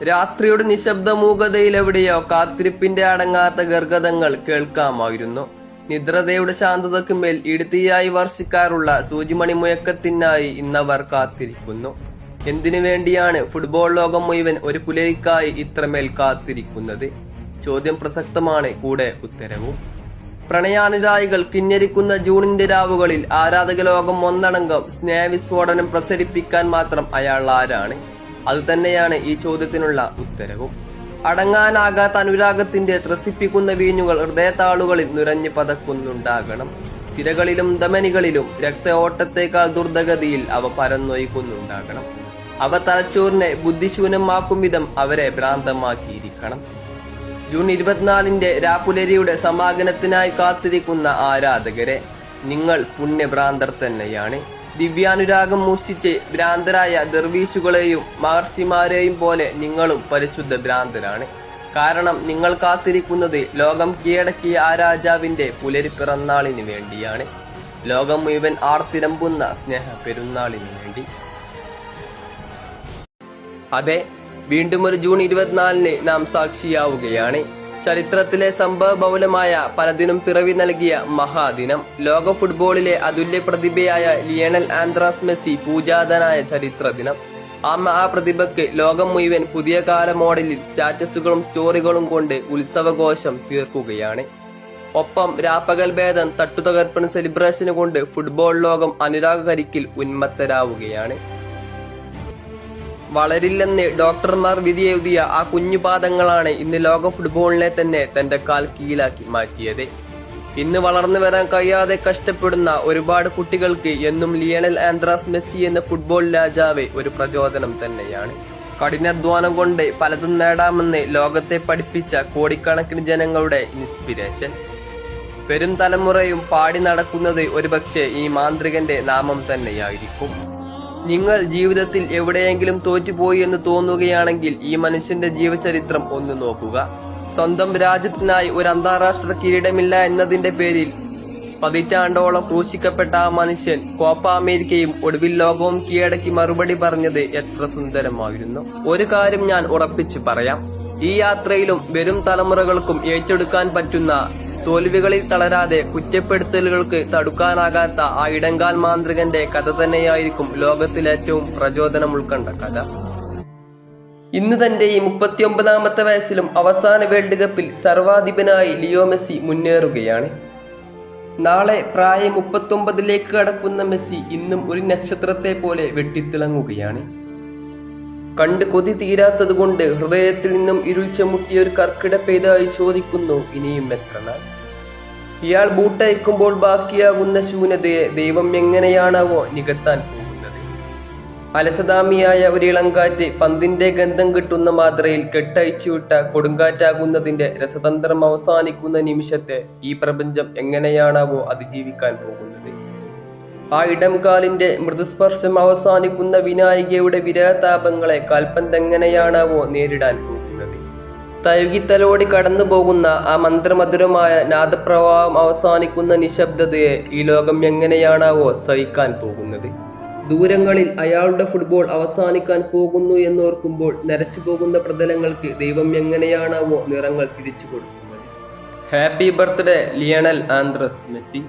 രാത്രിയുടെ നിശബ്ദ മൂകതയിലെവിടെയോ കാത്തിരിപ്പിന്റെ അടങ്ങാത്ത ഗർഗതങ്ങൾ കേൾക്കാമായിരുന്നു. നിദ്രതയുടെ ശാന്തതയ്ക്കുമേൽ ഇടുത്തിയായി വർഷിക്കാറുള്ള സൂചിമണി മുഴക്കത്തിനായി ഇന്നവർ കാത്തിരിക്കുന്നു. എന്തിനു വേണ്ടിയാണ് ഫുട്ബോൾ ലോകം മുഴുവൻ ഒരു പുലരിക്കായി ഇത്രമേൽ കാത്തിരിക്കുന്നത്? ചോദ്യം പ്രസക്തമാണ്, കൂടെ ഉത്തരവും. പ്രണയാനുരായികൾ കിഞ്ഞരിക്കുന്ന ജൂണിന്റെ രാവുകളിൽ ആരാധക ലോകം ഒന്നടങ്കം സ്നേഹവിസ്ഫോടനം പ്രസരിപ്പിക്കാൻ മാത്രം അയാൾ ആരാണ്? അതുതന്നെയാണ് ഈ ചോദ്യത്തിനുള്ള ഉത്തരവും. അടങ്ങാനാകാത്ത അനുരാഗത്തിന്റെ ത്രസിപ്പിക്കുന്ന വീഞ്ഞുകൾ ഹൃദയത്താളുകളിൽ നുരഞ്ഞു പതക്കുന്നുണ്ടാകണം. സിരകളിലും ധമനികളിലും രക്ത ഓട്ടത്തേക്കാൾ ദ്രുതഗതിയിൽ അവ പരന്നൊയ്ക്കുന്നുണ്ടാകണം. അവ തലച്ചോറിനെ ബുദ്ധിശൂന്യമാക്കും വിധം അവരെ ഭ്രാന്തമാക്കിയിരിക്കണം. ജൂൺ 24 രാപ്പുലരിയുടെ സമാഗമനത്തിനായി കാത്തിരിക്കുന്ന ആരാധകരെ, നിങ്ങൾ പുണ്യഭ്രാന്തർ തന്നെയാണ്. ദിവ്യാനുരാഗം മൂർച്ഛിച്ച് ഭ്രാന്തരായ ദർവീശുകളെയും മഹർഷിമാരെയും പോലെ നിങ്ങളും പരിശുദ്ധ ഭ്രാന്തരാണ്. കാരണം നിങ്ങൾ കാത്തിരിക്കുന്നത് ലോകം കീഴടക്കിയ ആ രാജാവിന്റെ പുലരി പിറന്നാളിന് വേണ്ടിയാണ്. ലോകം മുഴുവൻ ആർത്തിരമ്പുന്ന സ്നേഹ പെരുന്നാളിന് വേണ്ടി. അതെ, വീണ്ടും ഒരു ജൂൺ 24 നാം സാക്ഷിയാവുകയാണ്. ചരിത്രത്തിലെ സംഭവബഹുലമായ പലതിനും പിറവി നൽകിയ മഹാദിനം. ലോക ഫുട്ബോളിലെ അതുല്യ പ്രതിഭയായ ലിയണൽ ആൻഡ്രാസ് മെസ്സി പൂജാതനായ ചരിത്ര ദിനം. ആ മഹാപ്രതിഭയ്ക്ക് ലോകം മുഴുവൻ പുതിയ കാല മോഡലിൽ സ്റ്റാറ്റസുകളും സ്റ്റോറികളും കൊണ്ട് ഉത്സവഘോഷം തീർക്കുകയാണ്. ഒപ്പം രാപ്പകൽ ഭേദം തട്ടുതകർപ്പൻ സെലിബ്രേഷന് കൊണ്ട് ഫുട്ബോൾ ലോകം അനുരാഗകരിക്കിൽ ഉന്മത്തരാവുകയാണ്. വളരില്ലെന്ന് ഡോക്ടർമാർ വിധിയെഴുതിയ ആ കുഞ്ഞുപാദങ്ങളാണ് ഇന്ന് ലോക ഫുട്ബോളിനെ തന്നെ തന്റെ കാൽ കീഴിലാക്കി മാറ്റിയത്. ഇന്ന് വളർന്നു വരാൻ കഴിയാതെ കഷ്ടപ്പെടുന്ന ഒരുപാട് കുട്ടികൾക്ക് എന്നും ലിയണൽ ആൻഡ്രാസ് മെസ്സി എന്ന ഫുട്ബോൾ രാജാവ് ഒരു പ്രചോദനം തന്നെയാണ്. കഠിനാധ്വാനം കൊണ്ട് പലതും നേടാമെന്ന് ലോകത്തെ പഠിപ്പിച്ച കോടിക്കണക്കിന് ജനങ്ങളുടെ ഇൻസ്പിരേഷൻ. വരും തലമുറയും പാടി നടക്കുന്നത് ഒരുപക്ഷെ ഈ മാന്ത്രികന്റെ നാമം തന്നെയായിരിക്കും. നിങ്ങൾ ജീവിതത്തിൽ എവിടെയെങ്കിലും തോറ്റുപോയി എന്ന് തോന്നുകയാണെങ്കിൽ ഈ മനുഷ്യന്റെ ജീവചരിത്രം ഒന്ന് നോക്കുക. സ്വന്തം രാജ്യത്തിനായി ഒരു അന്താരാഷ്ട്ര കിരീടമില്ല എന്നതിന്റെ പേരിൽ പതിറ്റാണ്ടോളം ക്രൂശിക്കപ്പെട്ട ആ മനുഷ്യൻ കോപ്പ അമേരിക്കയും ഒടുവിൽ ലോകവും കീഴടക്കി മറുപടി പറഞ്ഞത് എത്ര സുന്ദരമായിരുന്നു. ഒരു കാര്യം ഞാൻ ഉറപ്പിച്ചു പറയാം, ഈ യാത്രയിലും വരും തലമുറകൾക്കും ഏറ്റെടുക്കാൻ പറ്റുന്ന, തോൽവികളിൽ തളരാതെ കുറ്റപ്പെടുത്തലുകൾക്ക് തടുക്കാനാകാത്ത ആ ഇടങ്കാൽ മാന്ത്രികന്റെ കഥ തന്നെയായിരിക്കും ലോകത്തിലേറ്റവും പ്രചോദനം ഉൾക്കൊണ്ട കഥ. ഇന്ന് തന്റെ ഈ 39ാമത്തെ വയസ്സിലും അവസാന വേൾഡ് കപ്പിൽ സർവാധിപനായി ലിയോ മെസ്സി മുന്നേറുകയാണ്. നാളെ പ്രായം 39ലേക്ക് കടക്കുന്ന മെസ്സി ഇന്നും ഒരു നക്ഷത്രത്തെ പോലെ വെട്ടിത്തിളങ്ങുകയാണ്. കണ്ട് കൊതി തീരാത്തത് കൊണ്ട് ഹൃദയത്തിൽ നിന്നും ഇരുൾ ചമുട്ടിയ ഒരു കർക്കിട പെയ്തായി ചോദിക്കുന്നു, ഇനിയും എത്ര നാൾ? ഇയാൾ ബൂട്ടയക്കുമ്പോൾ ബാക്കിയാകുന്ന ശൂന്യതയെ ദൈവം എങ്ങനെയാണാവോ നികത്താൻ പോകുന്നത്? അലസതാമിയായ ഒരു ഇളങ്കാറ്റ് പന്തിന്റെ ഗന്ധം കിട്ടുന്ന മാതൃയിൽ കെട്ടയച്ചുവിട്ട കൊടുങ്കാറ്റാകുന്നതിന്റെ രസതന്ത്രം അവസാനിക്കുന്ന നിമിഷത്തെ ഈ പ്രപഞ്ചം എങ്ങനെയാണാവോ അതിജീവിക്കാൻ പോകുന്നത്? ആ ഇടംകാലിന്റെ മൃദുസ്പർശം അവസാനിക്കുന്ന വിനായികയുടെ വിരഹതാപങ്ങളെ കാൽപന്തെങ്ങനെയാണാവോ നേരിടാൻ പോകുന്നത്? തഴുകിത്തലോടി കടന്നു പോകുന്ന ആ മന്ത്രമധുരമായ നാദപ്രവാഹം അവസാനിക്കുന്ന നിശബ്ദതയെ ഈ ലോകം എങ്ങനെയാണാവോ സഹിക്കാൻ പോകുന്നത്? ദൂരങ്ങളിൽ അയാളുടെ ഫുട്ബോൾ അവസാനിക്കാൻ പോകുന്നു എന്നോർക്കുമ്പോൾ നരച്ചു പോകുന്ന പ്രതലങ്ങൾക്ക് ദൈവം എങ്ങനെയാണാവോ നിറങ്ങൾ തിരിച്ചു കൊടുക്കുന്നത്? Happy birthday Lionel Andrés Messi.